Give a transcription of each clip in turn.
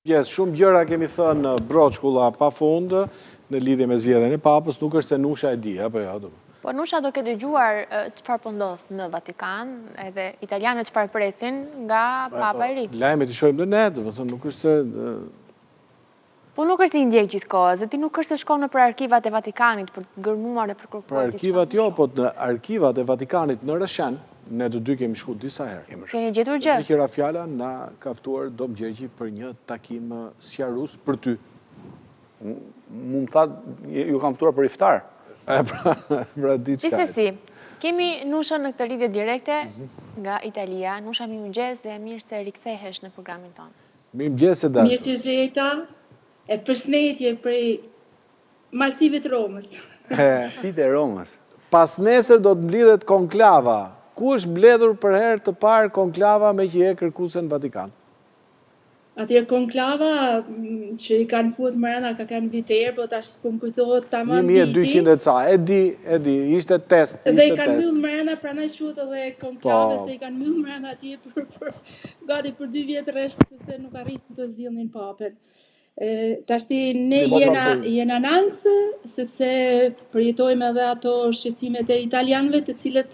Shumë gjëra kemi thënë broçkulla pa fundë në lidhje me zgjedhjen e Papës, nuk është se Nusha e di, apo jo? Po Nusha do ke dëgjuar çfarë po ndodh në Vatikan, edhe italianët çfarë presin nga Papa i ri. Lajmet i shohim dhe ne, domethënë nuk është se Po nuk është një ndjek gjithkohës, dhe ti nuk është se shkon nëpër arkivat e Vatikanit për të gërmuar dhe për kërkuar. Për arkivat jo, po në arkivat e Vatikanit në Rëshen, ne të dy kemi shku disa herë. Keni gjetur gjë? Në Qira Fjala na ka ftuar Dom Gjergji për një takim sqarues për ty. Mu më thatë, ju kam ftuar për iftar. Pra di çka. Gjithsesi, kemi Nushën në këtë lidhje direkte nga Italia. Nusha, mirëmëngjes dhe mirë se rikthehesh në programin tonë. Mirëmëngjes e dashur. Mirë se jeta, e përshëndetje prej masivit Romës. Masivit e Romës. Pas nesër do të mblidhet konklava. Ku është mbledhur për herë të parë konklava me që e kërkuese në Vatikan? Atëherë konklava që i kanë futur mbrana ka kanë viterë, po tash po më kujtohet tamam viti. 1200 ca, e di, ishte test. Dhe i kanë mbyllur mbrana, prandaj quhet edhe konklave, se i kanë mbyllur mbrana atje për gati për 2 vjet rresht, se nuk arritën të zgjidhin papën. Tashti ne jena në ankth, sepse përjetojmë edhe ato shqetësimet e italianëve, të cilët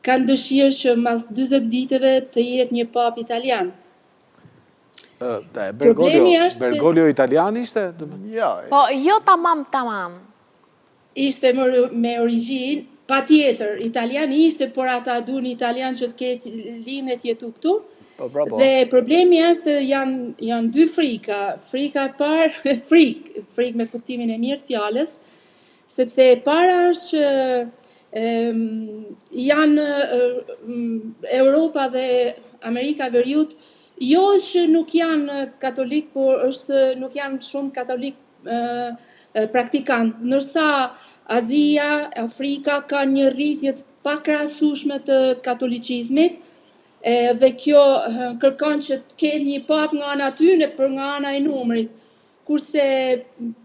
kanë dëshirë që mas 40 viteve të jetë një pap italian. Bergoglio italian ishte? Po, jo tamam. Ishte me origjinë, pa tjetër, italian ishte, por ata duan italian që të ketë lindet jetu këtu. Dhe problemi është se janë 2 frika. Frika e parë, frik me kuptimin e mirë të fjalës, sepse e para është që janë Europa dhe Amerika e Veriut, jo që nuk janë katolik, por nuk janë shumë katolik praktikant, ndërsa Azia, Afrika ka një rritje të pakrahasueshme të katolicizmit, dhe kjo kërkon që të ketë një pap nga ana tyne për nga ana e numrit. Kurse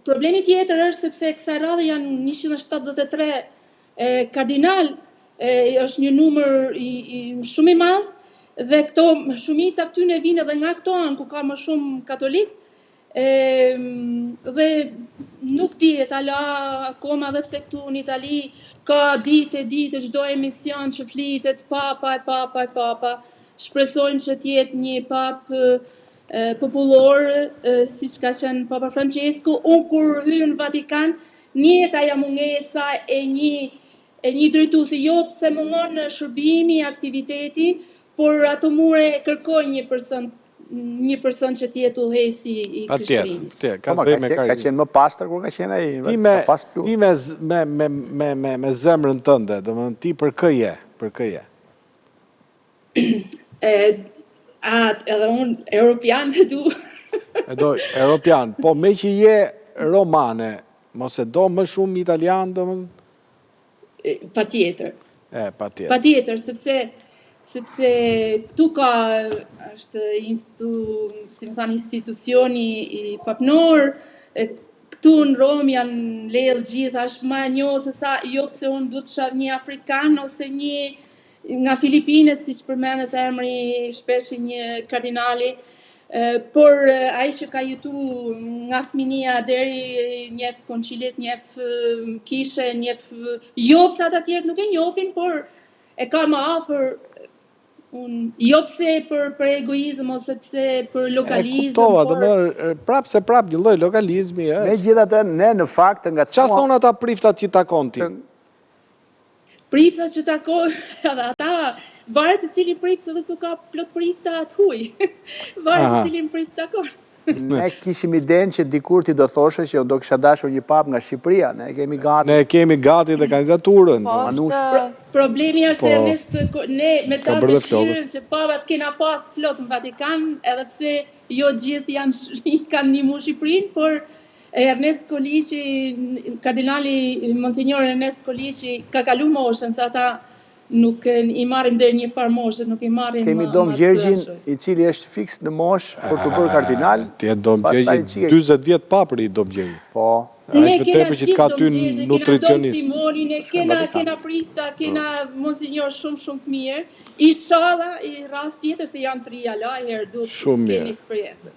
problemi tjetër është sepse kësaj radhe janë 173 kardinal, është një numër shumë i madh, dhe këto shumica këtyne vinë edhe nga këto anë ku ka më shumë katolik, dhe nuk dihet ala akoma edhe pse këtu në Itali ka ditë çdo emision që flitet papa. Shpresojmë që të jetë një pap popullor, siç ka qenë Papa Francesco. Unë kur hyj në Vatikan, njëta ja mungesa e një drejtuesi, jo pse mungon shërbimi, aktiviteti, por ato mure kërkojnë një person që të jetë udhëhesi i Krishtlindjes. Ka qenë më pastër kur ka qenë ai? Ti me zemrën tënde, domethënë ti për kë je? Edhe unë europian du. Europian, po me që je romane, mos e do më shumë italian, domethënë? Patjetër. Patjetër, sepse këtu ka është institucioni i papnor, këtu në Rom janë ledhë gjithë, është më e njohur se sa, jo pse unë du të shoh një afrikan ose një nga Filipinës, siç përmendet emri shpesh një kardinali, por ai që ka jetu nga fëminia deri njeh koncilet, njeh kishe, njeh jo pse ata tjerë nuk e njohin, por e ka më afër. Jo pse për egoizëm ose pse për lokalizëm. Prap një lloj lokalizmi është. Megjithatë, ne në fakt nga çfarë thon ata priftat që takon ti? Priftat që takon, ata varet e cilin prif, se këtu ka plot prifta të huaj. Varet e cilin prif takon. Ne kishim idenë që dikur ti do thoshe që do kisha dashur një pap nga Shqipëria, ne kemi gati dhe kandidaturën. Problemi është se ne me ta dëshirën që papat kena pas plot në Vatikan, edhe pse jo gjithë kanë ndihmuar Shqipërinë, por Ernest Koliçi, kardinali Monsignor Ernest Koliçi ka kalu moshën, se ata nuk i marrim deri një farë moshe, nuk i marrim. Kemi Dom Gjergjin, i cili është fiks në moshë për të bërë kardinal. Ti e Dom Gjergji, 40 vjet papër i Dom Gjergji. Po. Ne kena gjithë Dom Gjergji, kena Dom Simoni, ne kena prifta, kena Monsignor shumë të mirë. Inshallah, i rast tjetër se janë 3 ala, herë duhet të keni eksperiencë.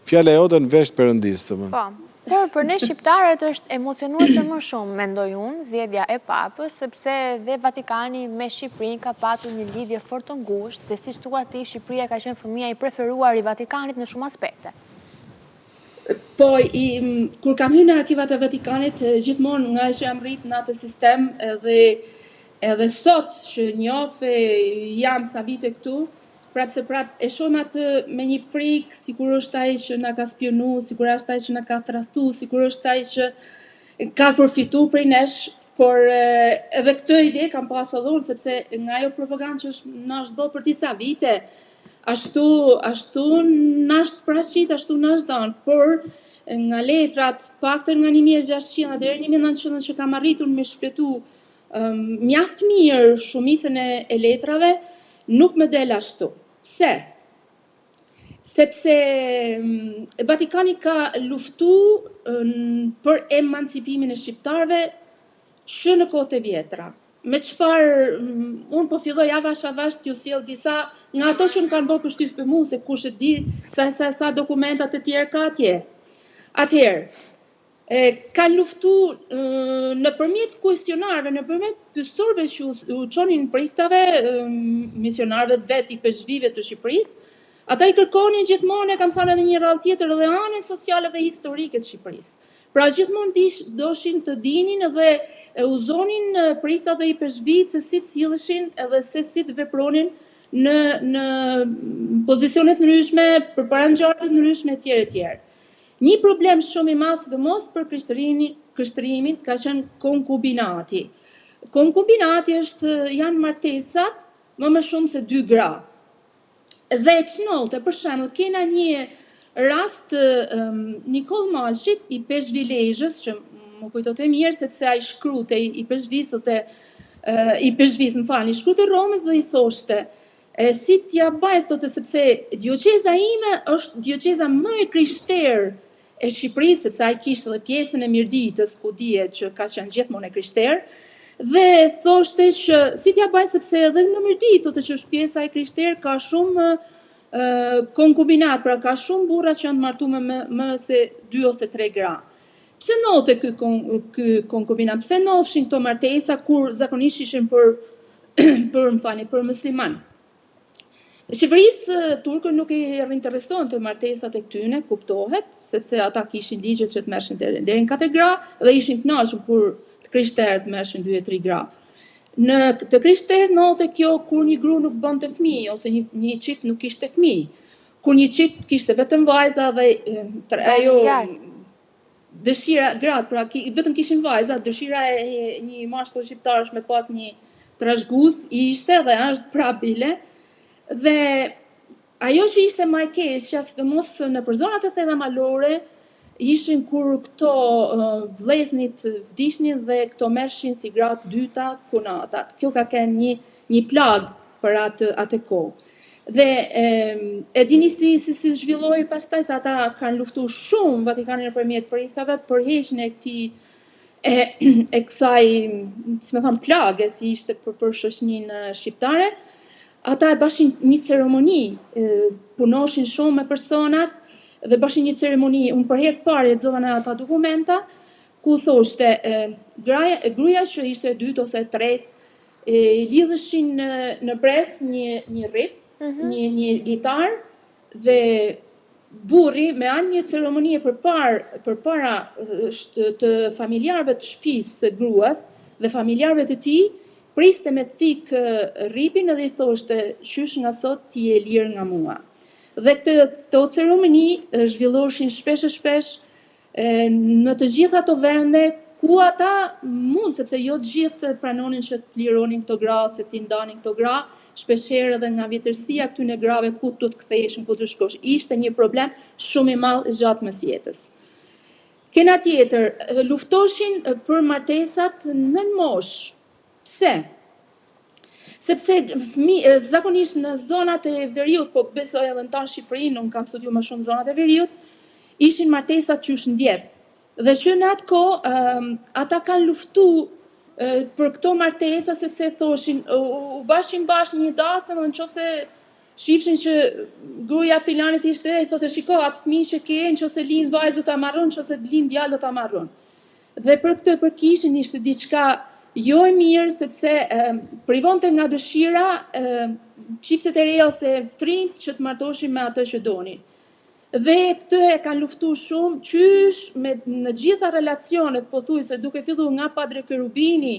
fjala jote në vesh perëndis, domethënë. Po. Por për ne shqiptarët është emocionuese më shumë, mendoj unë, zgjedhja e Papës, sepse dhe Vatikani me Shqipërinë ka patur një lidhje fort të ngushtë dhe siç thua ti, Shqipëria ka qenë fëmia i preferuar i Vatikanit në shumë aspekte. Po, kur kam hyrë në arkivat e Vatikanit, gjithmonë nga që jam rrit në atë sistem edhe sot që njoh jam sa vite këtu, prap e shohim atë me një frikë, sikur është ai që na ka spionu, sikur është ai që na ka tradhtu, sikur është ai që ka përfituar prej nesh, por edhe këtë ide kam pas edhe unë, sepse nga ajo propagandë që na është bërë për disa vite, ashtu na është paraqit, ashtu na është dhënë, por nga letrat, paktën nga 1600 deri në 1900 që kam arritur me shpjetu mjaft mirë shumicën e letrave, nuk më del ashtu. Pse? Sepse Vatikani ka luftu për emancipimin e shqiptarëve që në kohët e vjetra. Me çfarë unë po filloj avash t'ju sjell disa nga ato që më kanë bërë përshtypje për mua se kush e di sa dokumenta të tjerë ka atje. Atëherë, kanë luftu nëpërmjet kuestionarëve, nëpërmjet pyetësorëve që u çonin priftave, misionarëve vet i peshqvive të Shqipërisë, ata i kërkonin gjithmonë, kam thënë edhe një radhë tjetër, edhe anën sociale dhe historike të Shqipërisë. Pra gjithmonë doshin të dinin dhe uzonin priftat dhe i peshqvit se si të silleshin edhe se si të vepronin në pozicionet ndryshme, përpara ngjarjeve të ndryshme etj. Një problem shumë i madh sidomos për krishterimin ka qenë konkubinati. Konkubinati janë martesat më shumë se 2 gra. Dhe çnolte, për shembull, kena një rast Nikol Malshit i Peshqvilezhës, që më kujtohet mirë sepse ai shkrute i Peshqvisë shkrute Romës dhe i thoshte si t'ja baj, thotë, sepse dioqeza ime është dioqeza më e krishterë e Shqipërisë, sepse ai kishte edhe pjesën e Mirditës, ku dihet që ka qenë gjithmonë e krishterë, dhe thoshte që si t'ja baj sepse edhe në Mirditë, thotë që është pjesa e krishterë, ka shumë konkubinat, pra ka shumë burra që janë martuar me më se 2 ose 3 gra. Pse note ky konkubinat? Pse nofshin këto martesa kur zakonisht ishin për musliman? Shqipërisë turkët nuk i interesonte martesat e këtyne, kuptohet, sepse ata kishin ligjet që të merrshin deri në 4 gra dhe ishin të kënaqur kur të krishterët merrshin 2 e 3 gra. Në të krishterët note kjo kur një gru nuk bënte fëmijë ose një çift nuk kishte fëmijë. Kur një çift kishte vetëm vajza dhe ajo dëshira gratë, pra vetëm kishin vajza, dëshira e një mashkull shqiptar është me pas një trashëgues, ishte dhe është prap bile. Dhe ajo që ishte më e keqja, sidomos në zonat e thella malore, ishin kur këto vllezënit vdishnin dhe këto merrshin si gratë dyta kunatat. Kjo ka qenë një plag për atë kohë. Dhe e dini si zhvilloi pastaj, se ata kanë luftuar shumë Vatikanin nëpërmjet priftave për heqjen e këtij e kësaj, si më thon, plage si ishte për shoqëninë shqiptare. Ata e bashin një ceremoni, punoshin shumë me personat dhe bashin një ceremoni, unë për herë të parë lexova në ata dokumenta, ku thoshte gruaja që ishte 2 ose 3, lidheshin në pres një rip, një gitar, dhe burri me anë një ceremonie përpara të familjarëve të shtëpisë së gruas dhe familjarëve të tij, priste me thik ripin edhe I thoshte, qysh nga sot ti je lirë nga mua. Dhe këto ceremoni zhvilloheshin shpesh në të gjitha ato vende ku ata mund, sepse jo të gjithë pranonin që të lironin këto gra ose të ndanin këto gra, shpeshherë edhe nga vjetërsia këtyne grave ku do të ktheheshin, ku të shkosh. Ishte një problem shumë I madh gjatë mesjetës. Kena tjetër, luftoshin për martesat nën moshë. Pse? Sepse zakonisht në zonat e veriut, po besoj edhe në tanë Shqipërinë, unë kam studiu më shumë zonat e veriut, ishin martesat qysh ndjep. Dhe që në atë kohë, ata kanë luftu për këto martesa, sepse thoshin, u bashin një dasëm dhe në qofse shifshin që gruaja filanit ishte i thotë shiko atë fëmijë që ke nëse lind vajzë ta marron, nëse lind djalë ta marron. Dhe për këtë përkishin ishte diçka jo e mirë sepse privonte nga dëshira çiftet e reja ose trinjt që të martoheshin me atë që donin. Dhe këtë e kanë luftuar shumë qysh në gjitha relacionet pothuajse duke filluar nga Padre Cherubini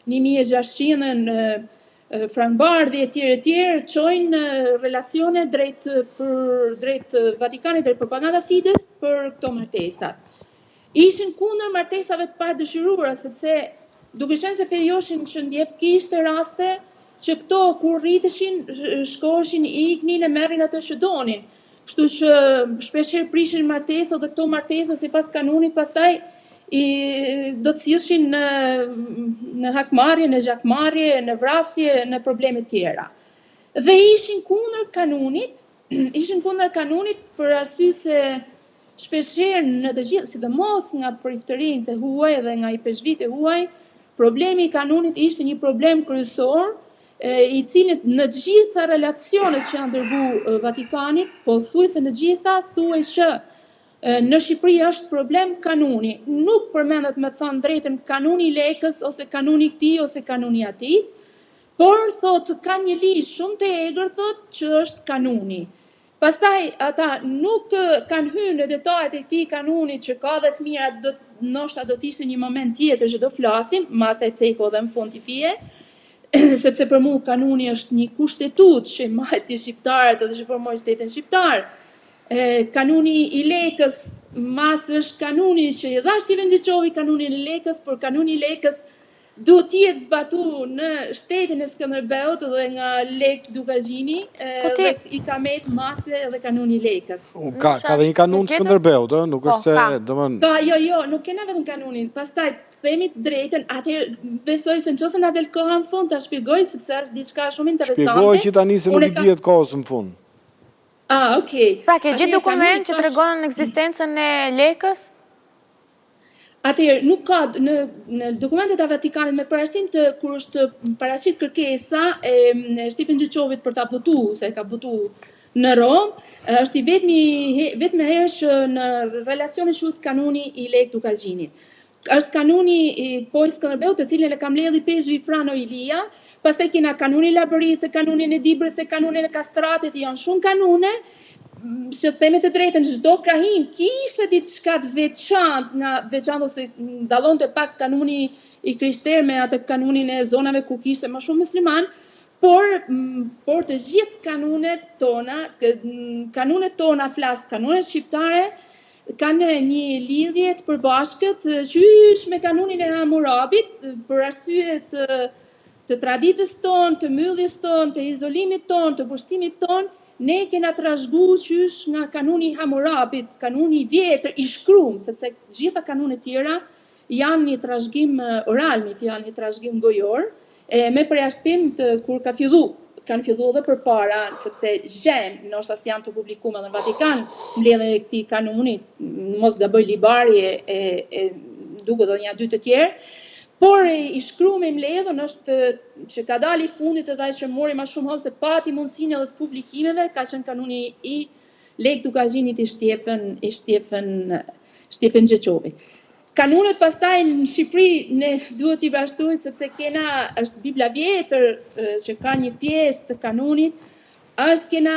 1600-ën Frank Bardhi etj, çojnë relacione drejt Vatikanit, drejt propaganda Fides për këto martesat. Ishin kundër martesave të padëshiruara sepse duke qenë se fejoshin që ndjep kishte raste që këto kur rriteshin, shkoheshin, iknin e merrin atë që donin. Kështu që shpeshherë prishin martesa dhe këto martesa sipas kanunit pastaj do të sillshin në hakmarrje, në gjakmarrje, në vrasje, në probleme tjera. Dhe ishin kundër kanunit për arsye se shpeshherë në të gjithë, sidomos nga priftërinjtë e huaj dhe nga i peshqvitë e huaj, problemi i kanunit ishte një problem kryesor, i cili në të gjitha relacionet që janë dërguar Vatikanit, pothuajse në gjitha thuaj që në Shqipëri është problem kanuni. Nuk përmendet me thënë drejtën kanuni i lekës ose kanuni i këtij ose kanuni i atij, por thotë ka një ligj shumë të egër thotë që është kanuni. Pastaj ata nuk kanë hyrë në detajet e këtij kanuni që ka dhe të mira, ndoshta do të ishte një moment tjetër që do flasim, mas e ceko dhe në fund i fije, sepse për mua kanuni është një kushtetut që mbajti shqiptarët dhe që formoi shtetin shqiptar. Kanuni i lekës mas është kanuni që i dha Steven Gjeçovi kanunin e lekës, por kanuni i lekës duhet të jetë zbatuar në shtetin e Skënderbeut dhe nga Lek Dukazhini dhe i ka met mase edhe kanuni i lekës. Ka dhe një kanun Skënderbeut, nuk është se domthon. Jo, nuk kena vetëm kanunin. Pastaj themi të drejtën, atëherë besoj se nëse na del koha në fund ta shpjegoj sepse është diçka shumë interesante. Shpjegoj që tani se nuk i dihet kohës në fund. Okay. Pra, ke gjithë dokument që tregon ekzistencën e lekës? Atëherë, nuk ka në dokumentet e Vatikanit me parashtim të kur është parashit kërkesa e Steven Gjeçovit për ta butuar, se ka butuar në Rom, është i vetmi herë që në relacione quhet kanuni i Lek Dukazhinit. Është kanuni i Pojës Skënderbeut, të cilin e ka mbledhur Pezhvi Frano Ilia, pastaj kena kanunin e Laborisë, kanunin e Dibrës, kanunin e Kastratit, janë shumë kanune, që theme të drejtën, çdo krahim kishte diçka të veçantë ose dallonte pak kanuni i krishterë me atë kanunin e zonave ku kishte më shumë musliman, por të gjithë kanunet tona flas, kanunet shqiptare kanë një lidhje të përbashkët qysh me kanunin e Hammurabit për arsye të traditës tonë, të mbylljes tonë, të izolimit tonë, të pushtimit tonë. Ne kena trashëguar qysh nga kanuni i Hammurabit, kanuni i vjetër i shkruar, sepse gjitha kanunet tjera janë një trashëgim oral, janë një trashëgim gojor, me përjashtim të kur kanë filluar edhe përpara, sepse ndoshta janë të publikuara në Vatikan, mbledhjen e këtij kanuni, mos gaboj Libari e duket edhe një dy të tjerë. Por i shkruar me mbledhën është që ka dalë i fundit edhe ai që mori më shumë hapse pati mundësinë edhe të publikimeve, ka qenë kanuni i Lek Dukazhinit i Steven Gjeçovit. Kanunet pastaj në Shqipëri ne duhet i bashkojmë sepse është Bibla vjetër që ka një pjesë të kanunit, kena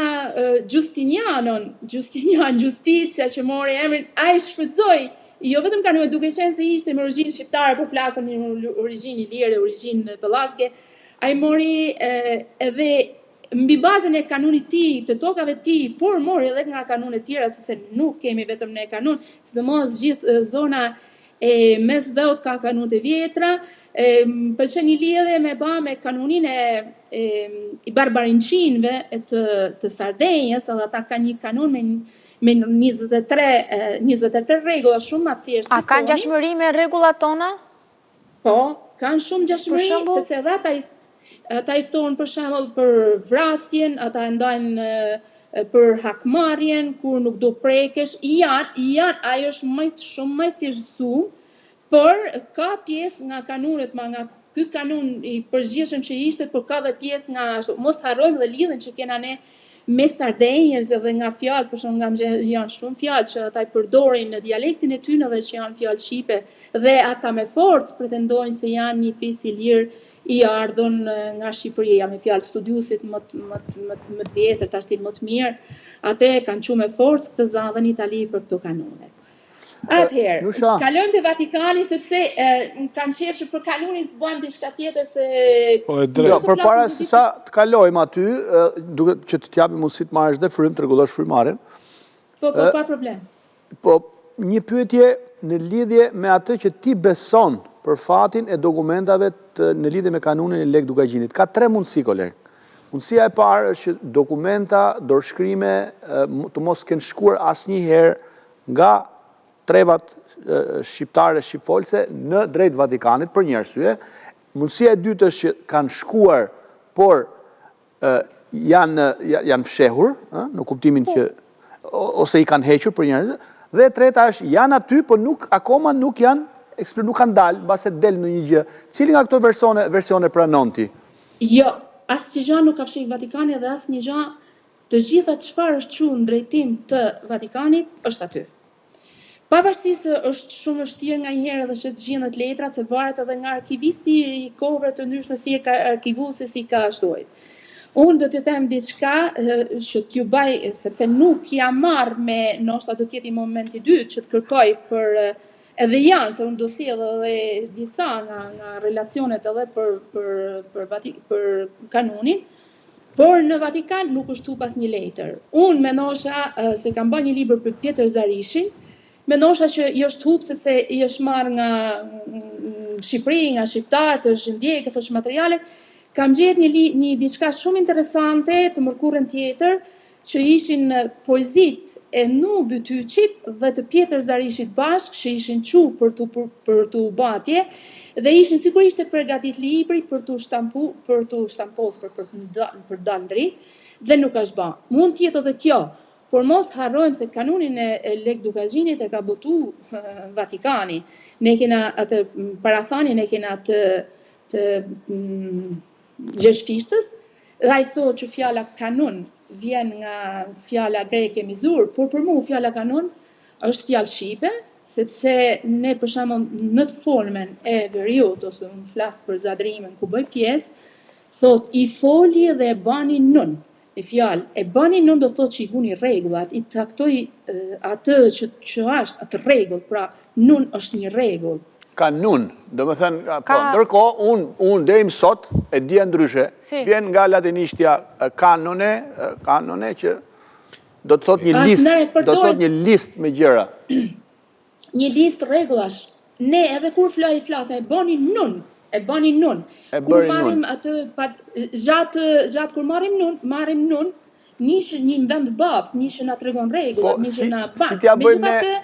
Justinian, Justicia që mori emrin, ai shfrytëzoi jo vetëm kanunet duke qenë se ishte me origjinë shqiptare, por flasën në origjinë ilire, origjinë pellaske, ai mori edhe mbi bazën e kanunit tij, të tokave të tij, por mori edhe nga kanunet tjera sepse nuk kemi vetëm ne kanun, sidomos gjithë zona e mesdheut ka kanunet e vjetra, pëlqen një lidhje me kanunin i barbarinçinëve të Sardenjës, edhe ata kanë një kanun me 23 rregulla shumë më thjesht. A kanë ngjashmëri me rregullat tona? Po, kanë shumë ngjashmëri, sepse edhe ata i thonë për shembull për vrasjen, ata e ndajnë për hakmarrjen, kur nuk do prekesh, ajo është shumë më thjeshtësuar, por ka pjesë nga kanunet, nga ky kanun i përgjithshëm që ishte, por ka dhe pjesë nga mos harrojmë dhe lidhjen që kena ne me Sardenjës edhe nga fjalë, për shumë janë shumë fjalë që ata i përdorin në dialektin e tyre dhe që janë fjalë shqipe dhe ata me forcë pretendojnë se janë një fis i lirë i ardhur nga Shqipëria me fjalë studiusit më të vjetër, tashti më të mirë, atë kanë qenë me forcë këtë zanë në Itali për këto kanonet. Atëherë, kalojmë te Vatikani sepse kam shef që për kanunin bëjmë diçka tjetër se përpara se sa të kalojmë aty, duke që të japim mundësi të marrësh dhe frymë, të rregullosh frymarrjen. Po, pa problem. Po, një pyetje në lidhje me atë që ti beson për fatin e dokumentave në lidhje me kanunin e Lek Dukagjinit. Ka 3 mundësi, koleg. Mundësia e parë është që dokumenta, dorëshkrime të mos kenë shkuar asnjëherë nga trevat shqiptare shqipfolse në drejt Vatikanit për një arsye. Mundësia e dytë është që kanë shkuar, por janë fshehur, në kuptimin që ose i kanë hequr për një arsye. Dhe e treta është janë aty, por akoma nuk kanë dalë, mbase del në një gjë. Cili nga këto versione pranon ti? Jo, asnjë gjë nuk ka fshehur Vatikani dhe asnjë gjë, të gjitha çfarë është çuar në drejtim të Vatikanit është aty. Pavarësisht se është shumë vështirë nganjëherë edhe që të gjendet letrat, se varet edhe nga arkivisti i kohëve të ndryshme si e ka arkivuesi, si ka ashtuaj. Unë do t'ju them diçka që t'ju baj, sepse nuk jam marrë me, ndoshta do t'jeti momenti i dytë që të kërkoj për edhe janë, se unë do sjell edhe disa nga relacionet edhe për kanunin, por në Vatikan nuk është tu pas një letër. Unë mendosha se kam bërë një libër për Pjetër Zarishin, mendosha që i është hup sepse i është marrë nga Shqipëri, nga shqiptarët, është ndjekë, është materiale. Kam gjetë një diçka shumë interesante të mërkurën tjetër, që ishin poezit e Nu Bytyqit dhe të Pjetër Zarishit bashkë, që ishin qu për t'u batje, dhe ishin sigurisht e përgatit libri për t'u shtampos për dalë dritë, dhe nuk është ba. Mund t'jetë edhe kjo, por mos harrojmë se kanunin e Lek Dukagjinit e ka botu Vatikani. Ne kena atë parathani, ne kena të Gjeshfishtës, dhe ai thotë që fjala kanun vjen nga fjala greke mizur, por për mua fjala kanun është fjalë shqipe, sepse ne për shembull në të folmen e veriut ose unë flas për Zadrimin ku bëj pjesë, thotë i foli dhe e bani nun. E fjalë, e bani nun do thotë që i vuni rregullat, i taktoj atë që është atë rregull, pra nun është një rregull. Kanun, do më thënë, po, ndërkohë, unë deri më sot e dia ndryshe, vjen nga latinishtja kanone që do të thotë një listë me gjëra. Një listë rregullash. Ne edhe kur flasë, e bani nun. Kur marrim atë gjatë kur marrim nun, nishë një vend babs, nishë na tregon rregullat, nishë na ban. Si t'ja bëjmë ne,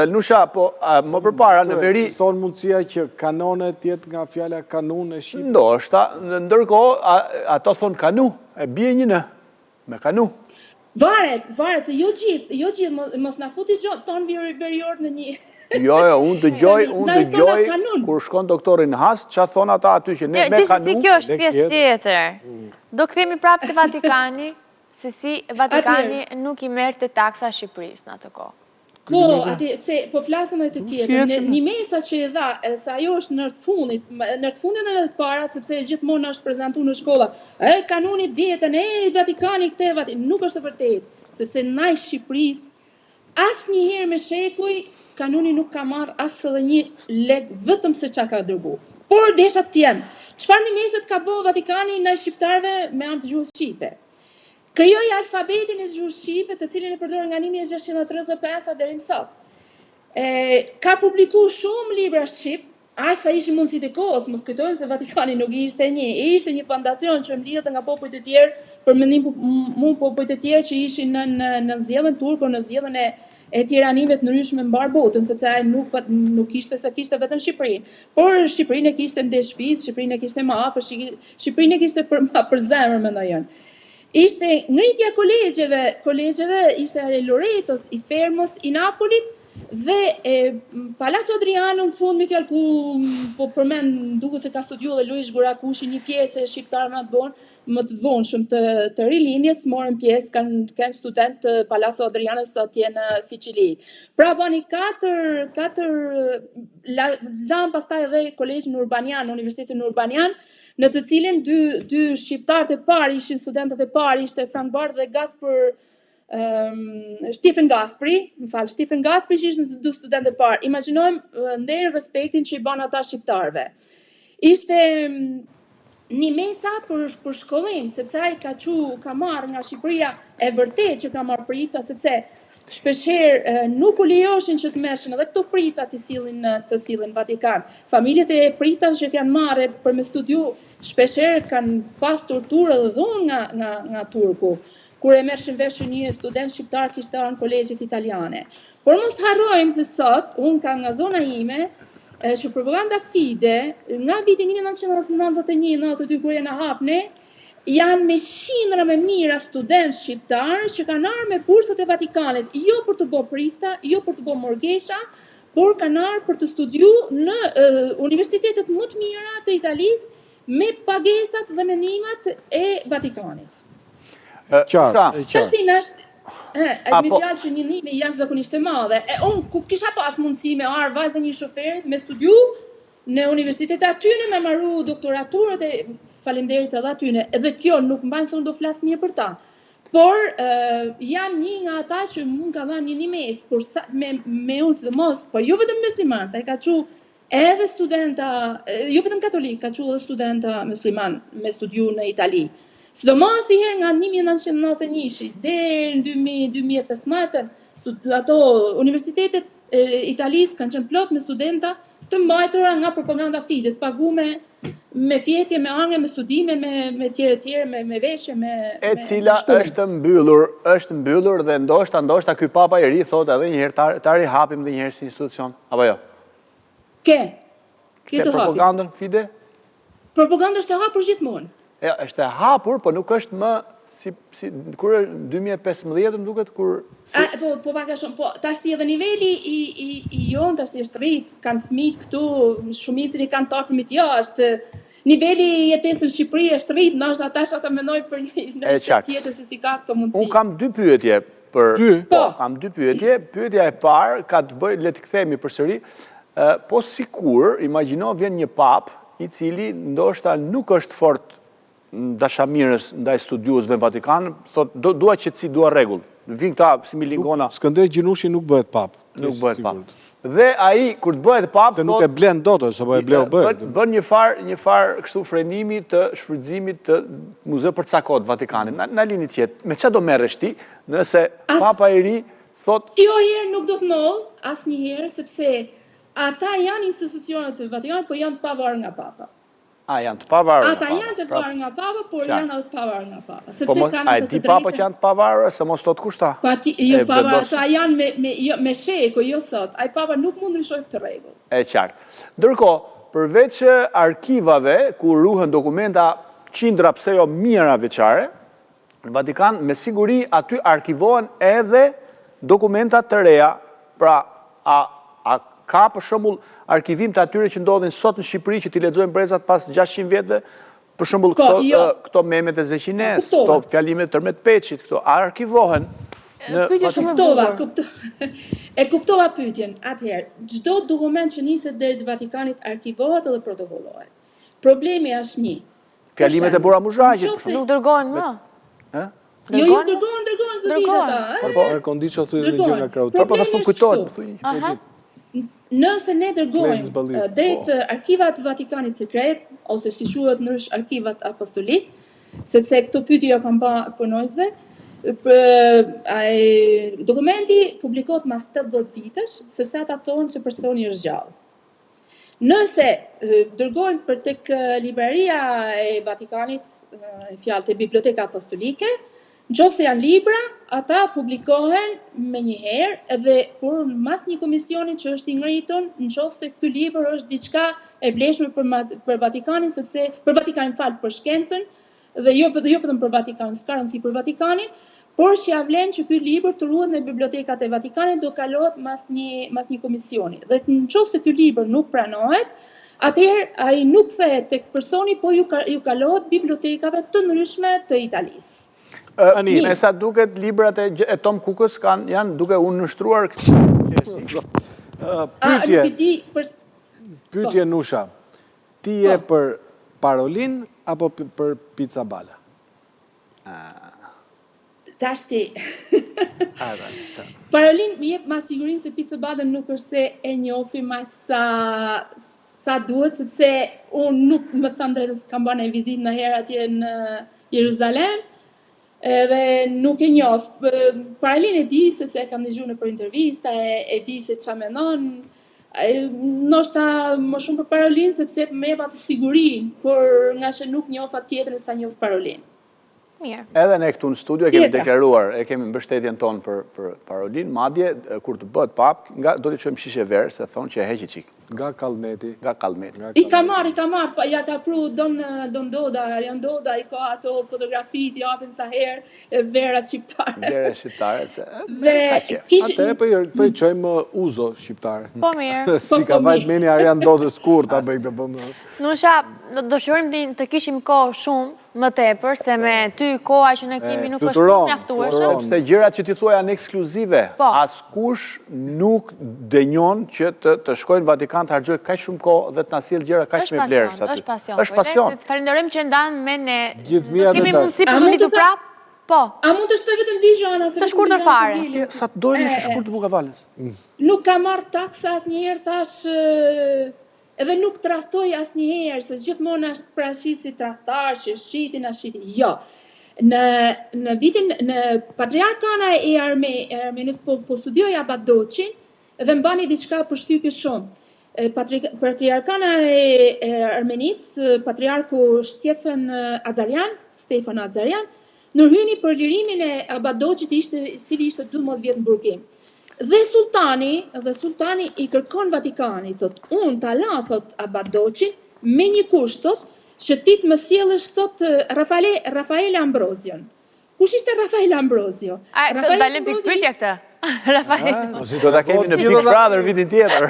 Nusha, po më përpara në veri... Ston mundësia që kanonet jetë nga fjala kanun e shqip? Ndoshta, ndërkohë, ato thonë kanu, e bie një në, me kanu. Varet, se jo gjithë, mos na futi tonë verior në një... Jo, unë dëgjoj, kur shkon doktori në hast, që thonë ata aty që ne me kanu... Si kjo është pjesë tjetër. Do kthehemi prapë te Vatikani, se si Vatikani nuk i merrte taksa Shqipërisë në atë kohë. Po flasëm edhe të tjetër, një mesazh që i dha, se ajo është në të fundit në të para, sepse gjithmonë është prezentuar në shkolla, kanunit vjetën, Vatikani këtë, nuk është e vërtetë, sepse ndaj Shqipërisë, asnjëherë me shekuj, kanuni nuk ka marrë asë edhe një lek vetëm se çka ka dërgu. Por desha të them, çfarë një meset ka bëu Vatikani ndaj shqiptarëve me anë të gjuhës shqipe? Krijoi alfabetin e gjuhës shqipe, të cilin e përdor nga 1635 deri më sot. Ka publikuar shumë libra shqip, aq sa ishin mundësitë e kohës, mos kujtojmë se Vatikani nuk ishte një fondacion që mblidhej nga popujt e tjerë, për mendim popujt e tjerë që ishin në zgjedhjen turko, në zgjedhjen e tiranive të ndryshme mbar botën, sepse ai nuk ishte se kishte vetëm Shqipërinë, por Shqipërinë e kishte ndër shtëpisë, Shqipërinë e kishte më afër, Shqipërinë e kishte për zemër mendojën. Ishte ngritja kolegjeve ishte e Loretos, i Fermos, i Napolit dhe Palazzo Adriano në fund me fjalë ku po përmend duket se ka studiuar dhe Luish Gurakushi një pjesë e shqiptarëve më të më të vonshëm të rilindjes morën pjesë, kanë student të Palazzo Adrianës atje në Siçili. Pra bani lanë pastaj edhe kolegjin Urbanian, Universitetin Urbanian, në të cilin dy shqiptarët e parë ishin studentët e parë, ishte Frank Bard dhe Stephen Gaspri, Stephen Gaspri që ishte dy studentë e parë. Imagjinojmë nderin respektin që i ban ata shqiptarëve. Ishte një mesat për shkollim, sepse ai ka marrë nga Shqipëria e vërtet që ka marrë për IFTA, sepse shpeshherë nuk u lejoshin që të merreshin edhe këto prifta të sillin Vatikan. Familjet e priftave që kanë marrë për me studiu, shpeshherë kanë pas torturë dhe dhunë nga turku, kur e merrshin vesh një student shqiptar kishte ardhur në kolegjet italiane. Por mos harrojmë se sot, unë kam nga zona ime, që propaganda fide, nga viti 1991-92 kur janë hapne, janë me qindra me mira student shqiptarë që kanë ardhur me bursat e Vatikanit, jo për të bërë prifta, jo për të bërë morgesha, por kanë ardhur për të studiuar në universitetet më të mira të Italisë me pagesat dhe mendimat e Vatikanit. Qartë. Mi fjallë që një nimi jashtëzakonisht e madhe. Unë kisha pas mundësi me arë vajzë dhe një shoferit me studiu në universitetet atyne, me marru doktoraturët e faleminderit edhe atyne. Edhe kjo nuk mbajnë se unë do flasë mirë për ta. Por jam një nga ata që mund ka dha një limes, por me unë si dhe mos, por jo vetëm musliman, sa i ka qu edhe studenta, jo vetëm katolik, ka qu edhe studenta musliman me studiu në Itali. Sidomos i herë nga 1991 deri në 2015, ato universitetet e Italisë kanë qenë plot me studenta të mbajtura nga propaganda fide, të paguar me fjetje, me angë, me studime, me tjere, me veshje, e cila është mbyllur dhe ndoshta ky papa i ri thotë edhe një herë ta rihapim dhe një herë si institucion, apo jo? Ke të hapim. Propagandën fide? Propaganda është e hapur gjithmonë. Është e hapur, po nuk është më si kur 2015 më duket kur po pak a shumë, po tash edhe niveli i jon tash është rrit, kanë fëmijë këtu, shumica i kanë ta fëmijët jashtë. Niveli i jetesës në Shqipëri është rrit, ndoshta tash ata mendojnë për një shtet tjetër që si ka këto mundësi. Unë kam dy pyetje kam dy pyetje. Pyetja e parë ka të bëjë, le të kthehemi përsëri, po sikur imagjino vjen një pap i cili ndoshta nuk është fort dashamirës ndaj studiuesve në Vatikan, thot dua qetësi, dua rregull. Vin këta si Milingona. Skënder Gjinushi nuk bëhet pap. Nuk bëhet pap. Dhe ai kur të bëhet pap, se nuk e blen dot, apo e bleu bëhet. Bën një farë kështu frenimi të shfrytëzimit të muzeu përcaktuar të Vatikanit. Na lini qetë. Me çfarë do merresh ti nëse papa i ri thot kjo herë nuk do të noll asnjëherë, sepse ata janë institucionet të Vatikanit, por janë të pavarur nga papa. Janë të pavarur. Ata janë të pavarur nga papa, por janë edhe të pavarur nga papa. Sepse kanë atë të drejtë. Papa që janë të pavarur, se mos tot kushta. Jo pavarur, ata janë me sheko, jo sot. Ai papa nuk mund ndryshojë këtë rregull. E qartë. Ndërkohë, përveç arkivave ku ruhen dokumenta qindra pse jo mijëra veçare, në Vatikan me siguri aty arkivohen edhe dokumenta të reja. Pra, a ka për shembull arkivim të atyre që ndodhin sot në Shqipëri që t'i lexojmë brezat pas 600 vjetëve, për shembull këto memet e Zeqines, këto fjalimet Tërmet Peçit, këto arkivohen në kuptova pyetjen. Atëherë, çdo dokument që niset deri te Vatikanit arkivohet dhe protokollohet. Problemi është një. Fjalimet e Bura Muzhaqit nuk dërgohen më. Jo, dërgohen zë ditë ata, Po, e kondiço thyrë një gjë nga kraut. Po ta s'po kujtohet, nëse ne dërgojmë drejt arkivat të Vatikanit sekret, ose si quhet ndrysh arkivat apostolik, sepse këto pyetje kam pa punojësve, dokumenti publikohet mas 80 vitesh, sepse ata thonë se personi është gjallë. Nëse dërgojmë për tek libreria e Vatikanit, fjalë te biblioteka apostolike, nëse janë libra, ata publikohen me njëherë edhe por mas një komisioni që është i ngritur, nëse ky libër është diçka e vlefshme për Vatikanin, sepse për Vatikanin për shkencën dhe jo vetëm për Vatikanin, s'ka rëndësi për Vatikanin, por që ja vlen që ky libër të ruhet në bibliotekat e Vatikanit do kalohet mas një komisioni. Dhe nëse ky libër nuk pranohet, atëherë ai nuk kthehet tek personi, po ju kalohet bibliotekave të ndryshme të Italisë. Me sa duket librat e Tom Cookës janë duke unë nështruar këtë. Pyetje Nusha, ti je për Parolin apo për Pizza Bala? Tashti. Parolin më jep ma sigurinë se Pizza Bala nuk është se e njohim më sa duhet, sepse unë nuk më thënë drejtën kam bërë një vizitë në herë atje në Jeruzalem, edhe nuk e njoh. Parolin e di sepse e kam dëgjuar nëpër intervista, e di se ç'a mendon. Ndoshta më shumë për Parolin sepse më jep atë sigurinë, por nga që nuk njoh atë tjetrën sa njoh Parolin. Mirë. Edhe ne këtu në studio kemi deklaruar, e kemi mbështetjen tonë për Parolin, madje kur të bëhet pap, do t'i çojmë shishe verë, se thonë që e heqi çik. Nga Kallmeti. I ka marr, ja ka pru Don Doda, Arjan Doda, i ka ato fotografi t'i japin sa herë verat shqiptare. Verat shqiptare, se... Ate, po i qojmë uzo shqiptare. Po mirë. Si ka vajt meni Arjan Dodës kur ta bëj këtë bëmë. Nusha, do shërim të kishim kohë shumë më tepër, se me ty koha që ne kemi nuk është shumë mjaftueshëm. Sepse gjërat që ti thua janë ekskluzive. Askush nuk dënjon që të shkojnë në Vatikan të harxojë kaq shumë kohë dhe të na sjellë gjëra kaq me vlerë sa ty. Është pasion. Falenderojmë që ndan me ne. Kemi mundësi për të litur prap? Po. A mund të shtoj vetëm di Joana se të shkurtër fare. Sa të dojnë në shkurt të Bukavalës. Nuk ka marrë taksa asnjëherë, thash, edhe nuk tradhtoj asnjëherë, se gjithmonë është prashi si tradhtar, që shitin, jo. Në vitin, në Patriarkana e Armenisë, po studioj Abat Doçin, dhe mbani diçka përshtypje shumë. Patriarkana e Armenisë, Patriarku Stefan Azarjan, nërhyni për lirimin e Abat Doçit, cili ishte 12 vjet në burgim. Dhe sultani i kërkon Vatikanit, thot, unë ta la, thot, Abat Doçin, me një kusht, thot, që ti të më sjellësh, thot, Rafael Ambrosion. Kush ishte Rafael Ambrosio? Dalim pikpyetja këtë. Rafael. Do ta kemi në Big Brother vitin tjetër.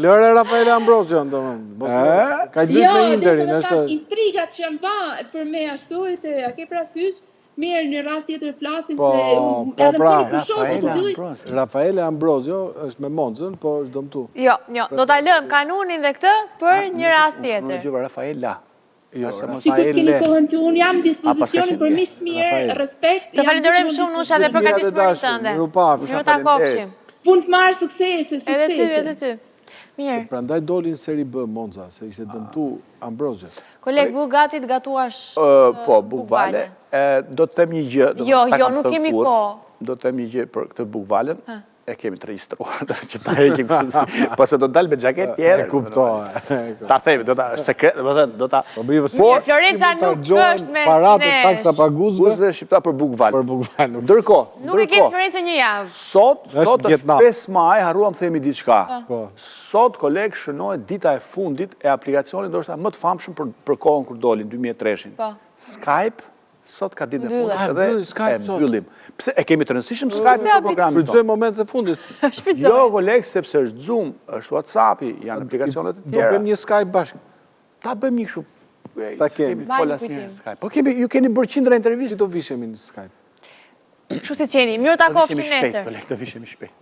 Lëre Rafael Ambrosian, domethënë. Ka lidhje me Interin, është. Intrigat që janë bë për me ashtu, a ke parasysh? Mirë, në radhë tjetër flasim se Rafael Ambrosio është me Monzën, po është dëmtu. Jo, do ta lëm kanunin dhe këtë për një radhë tjetër. Unë dëgjova Rafaela. Si kur t'keni kohën që unë jam dispozicionin për miqtë mirë, respekt. Të falenderojmë shumë Nusha dhe përgatishmërinë tënde. Miru ta kopshim. Punë të marrë suksese. Edhe ty. Mirë. Prandaj dolin seri B Monza, se ishte dëmtu Ambrosio. Koleg, bu gati të gatuash Po, Bukvale. Do të them një gjë. Jo, nuk kemi kohë. Do të them një gjë për këtë Bukvalen. E kemi të regjistruar, që ta heqim kështu, po se do të dalë me xhaket tjetër. E kuptoj. Ta themi, do ta sekret, do ta. Florenca nuk është me paratë taksa paguzve. Guzve shqiptar për Bukval. Ndërkohë. Nuk e kemi Florencë një javë. Sot është 5 maj, harruam themi diçka. Sot koleg shënohet dita e fundit e aplikacionit ndoshta më të famshëm për kohën kur dolin 2003-shin. Skype. Sot ka ditë e fundit edhe e mbyllim. Pse e kemi të rëndësishëm Skype në programin tonë? Shfrytëzoj momentet e fundit. Jo, koleg, sepse është Zoom, është WhatsApp-i, janë aplikacionet e tjera. Do bëjmë një Skype bashkë. Ta bëjmë një kështu. Ta kemi. Skype. Po ju keni bërë qindra intervistë. Si do vishemi në Skype? Kështu se qeni, mirë ta kofshim nesër. Do vishemi shpejt.